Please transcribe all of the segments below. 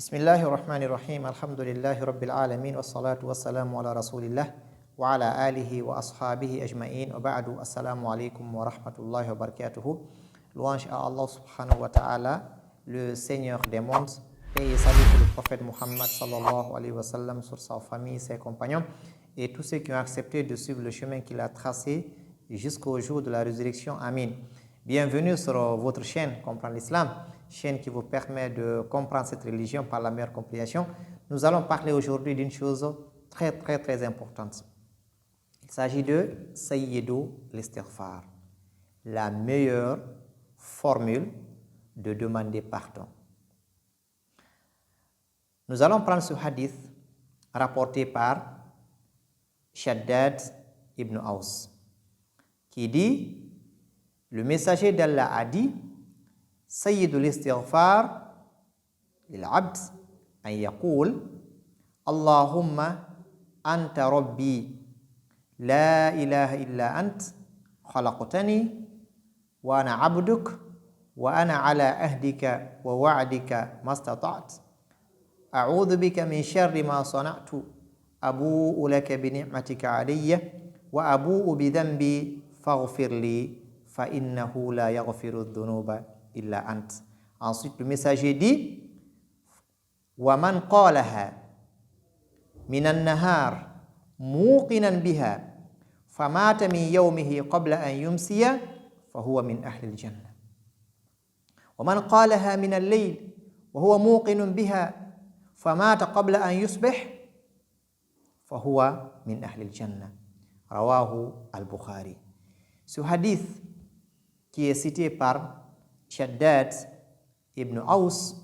Bismillahirrahmanirrahim. Alhamdulillahi Rabbil alamin. Wassalatu wassalamu ala rasulillah wa ala alihi wa ashabihi ajma'in. Wa ba'du. Assalamu alaikum wa rahmatullahi wa barakatuhu. Louange à Allah subhanahu wa ta'ala, le Seigneur des mondes. Paix et salut pour le prophète Muhammad sallallahu alayhi wa sallam, sur sa famille, ses compagnons et tous ceux qui ont accepté de suivre le chemin qu'il a tracé jusqu'au jour de la résurrection. Amin. Bienvenue sur votre chaîne Comprendre l'Islam, chaîne qui vous permet de comprendre cette religion par la meilleure compréhension. Nous allons parler aujourd'hui d'une chose très importante. Il s'agit de Sayyidu l'Istighfar, la meilleure formule de demander pardon. Nous allons prendre ce hadith rapporté par Shaddad ibn Aus qui dit: le messager d'Allah a dit: Sayyidul istighfar lil abd an yaqul Allahumma anta rabbi la ilaha illa ant khalaqtani wa ana abduk wa ana ala ahdika wa wa'dika mastata'at a'udhu bika min sharri ma sana'tu abu'u laka bi ni'matika alayya wa abu'u bi dhanbi faghfir li fa innahu la yaghfiru dhunuba illa ant. Ensuite, le messager dit: wa man qalaha min an-nahar muqinan biha famata min yawmihi qabla an yumsiya fahuwa min ahli al-jannah. Wa man qalaha min al-layl wa huwa muqinun biha famata qabla an yusbih fahuwa min ahli al-jannah. Rawahu al-Bukhari. Ce hadith qui est cité par Shaddad ibn Aus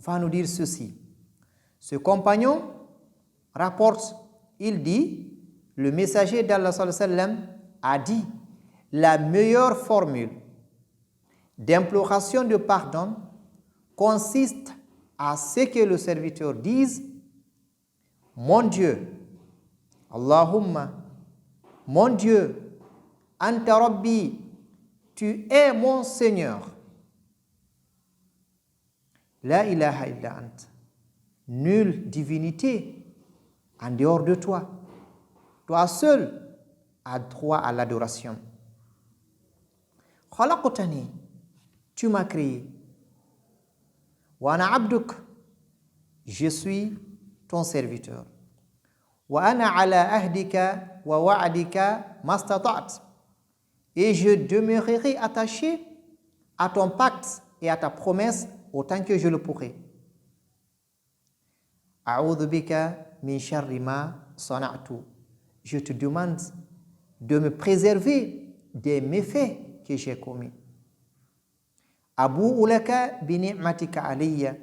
va nous dire ceci. Ce compagnon rapporte, il dit, le messager d'Allah sallallahu alayhi wa sallam a dit: la meilleure formule d'imploration de pardon consiste à ce que le serviteur dise: mon Dieu, Allahumma, mon Dieu, anta rabbi, tu es mon Seigneur. La ilaha illa ant. Nulle divinité en dehors de toi. Toi seul as droit à l'adoration. Khalaqtani, tu m'as créé. Wa ana abduk, je suis ton serviteur. Wa ana ala ahdika wa wa'dika mastata'at. Et je demeurerai attaché à ton pacte et à ta promesse autant que je le pourrai. A'udhu bika min sharri ma sana'tu. Je te demande de me préserver des méfaits que j'ai commis. Abu'u laka bi ni'matika alayya.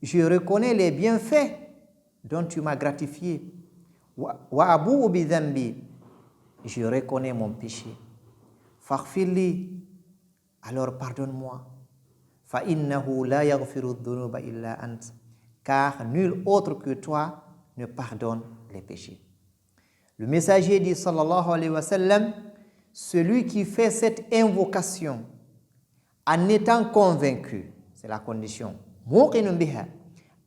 Je reconnais les bienfaits dont tu m'as gratifié. Wa abu'u bi dhanbi. Je reconnais mon péché. Faghfirli, alors pardonne-moi. Fa innahu la yaghfiru dhunuba illa ant. Car nul autre que toi ne pardonne les péchés. Le messager dit sallallahu alayhi wa sallam: celui qui fait cette invocation en étant convaincu, c'est la condition, muqinun biha,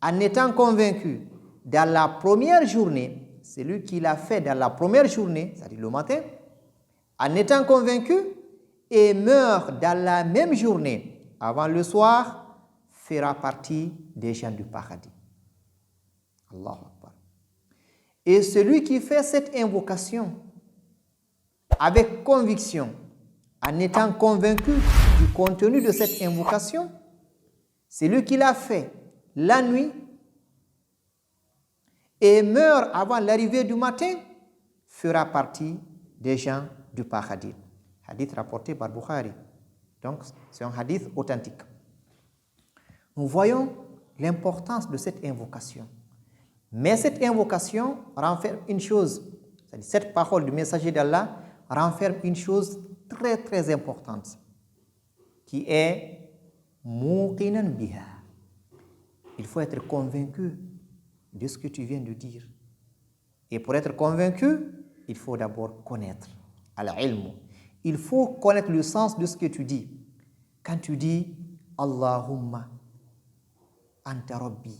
en étant convaincu dans la première journée, celui qui l'a fait dans la première journée, c'est-à-dire le matin, en étant convaincu, et meurt dans la même journée avant le soir, fera partie des gens du paradis. Allahu Akbar. Et celui qui fait cette invocation avec conviction, en étant convaincu du contenu de cette invocation, celui qui l'a fait la nuit et meurt avant l'arrivée du matin, fera partie des gens du paradis. Hadith rapporté par Bukhari. Donc, c'est un hadith authentique. Nous voyons l'importance de cette invocation. Mais cette invocation renferme une chose C'est-à-dire, cette parole du messager d'Allah renferme une chose très très importante qui est muqinan biha. Il faut être convaincu de ce que tu viens de dire. Et pour être convaincu, il faut d'abord connaître al-ilm. Il faut connaître le sens de ce que tu dis. Quand tu dis Allahumma anta rabbi,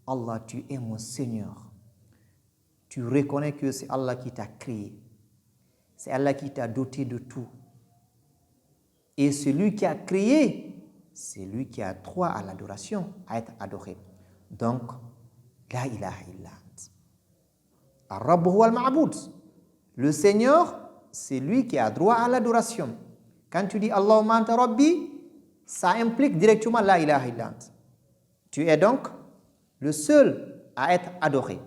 Allah, tu es mon Seigneur, tu reconnais que c'est Allah qui t'a créé, c'est Allah qui t'a doté de tout. Et celui qui a créé, c'est lui qui a droit à l'adoration, à être adoré. Donc, la ilaha illa ant. Ar-Rabb huwa al-ma'bud. Le Seigneur, c'est lui qui a droit à l'adoration. Quand tu dis Allahumma anta rabbi, ça implique directement la ilaha illa ant. Tu es donc le seul à être adoré.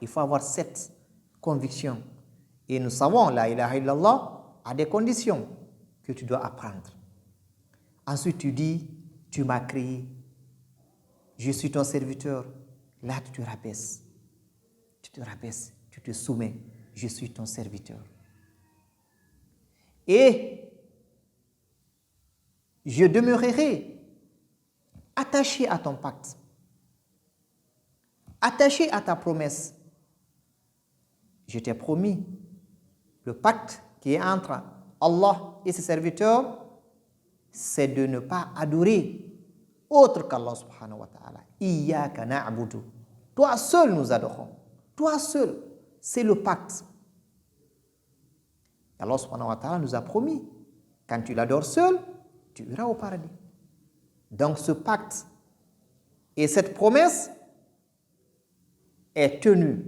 Il faut avoir cette conviction. Et nous savons, la ilaha illallah a des conditions que tu dois apprendre. Ensuite, tu dis, tu m'as créé, je suis ton serviteur. Là, tu te rabaisses. Tu te rabaisses, tu te soumets, je suis ton serviteur. Et je demeurerai attaché à ton pacte, attaché à ta promesse. Je t'ai promis le pacte qui est entre Allah et ses serviteurs, c'est de ne pas adorer autre qu'Allah subhanahu wa ta'ala. Iyyaka na'budu. Toi seul nous adorons. Toi seul, c'est le pacte. Allah subhanahu wa ta'ala nous a promis, quand tu l'adores seul, tu iras au paradis. Donc ce pacte et cette promesse est tenue.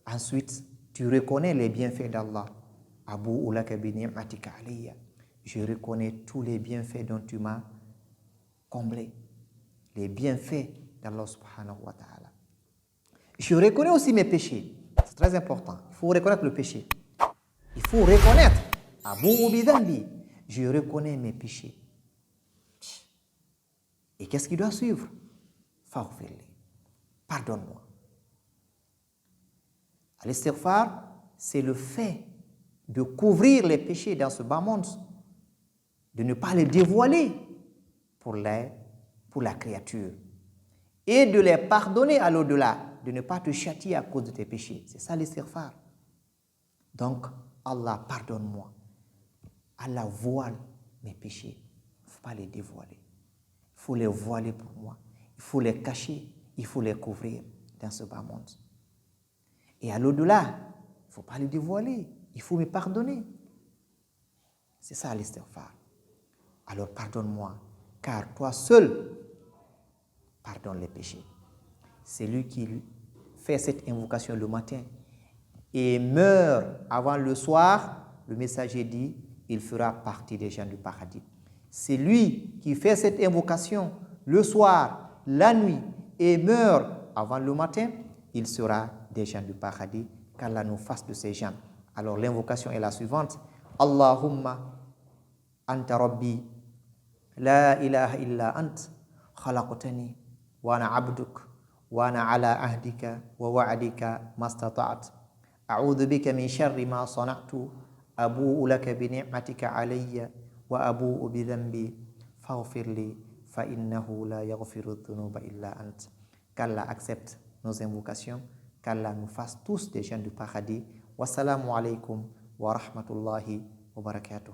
Ensuite, tu reconnais les bienfaits d'Allah. Abu laka bi ni'matika alayya. Je reconnais tous les bienfaits dont tu m'as comblé. Les bienfaits d'Allah subhanahu wa ta'ala. Je reconnais aussi mes péchés. C'est très important. Il faut reconnaître le péché. Il faut reconnaître. Abu bi dhanbi. Je reconnais mes péchés. Et qu'est-ce qui doit suivre? Faghfirli. Pardonne-moi. L'istighfar, c'est le fait de couvrir les péchés dans ce bas monde, de ne pas les dévoiler pour la créature et de les pardonner à l'au-delà, de ne pas te châtier à cause de tes péchés. C'est ça l'istighfar. Donc, Allah, pardonne-moi. Allah voile mes péchés. Il ne faut pas les dévoiler. Il faut les voiler pour moi. Il faut les cacher. Il faut les couvrir dans ce bas monde. Et à l'au-delà, il ne faut pas les dévoiler. Il faut me pardonner. C'est ça l'istighfar. Alors pardonne-moi, car toi seul pardonne les péchés. C'est lui qui fait cette invocation le matin et meurt avant le soir. Le messager dit, il fera partie des gens du paradis. C'est lui qui fait cette invocation le soir, la nuit et meurt avant le matin. Il sera des gens du paradis, qu'Allah nous fasse de ces gens. Alors l'invocation est la suivante. Allahumma anta rabbi la ilaha illa ant khalaqtani wa ana abduk wa ana ala ahdika wa wa'dika mastata'at a'udhu bika min sharri ma sana'tu abu'u laka bi ni'matika alayya wa abu'u bi dhanbi faghfirli fa innahu la yaghfiru dhunuba illa ant. Qu'Allah accepte nos invocations, qu'Allah nous fasse tous des gens du paradis. Wassalamu alaikum wa rahmatullahi wa barakatuh.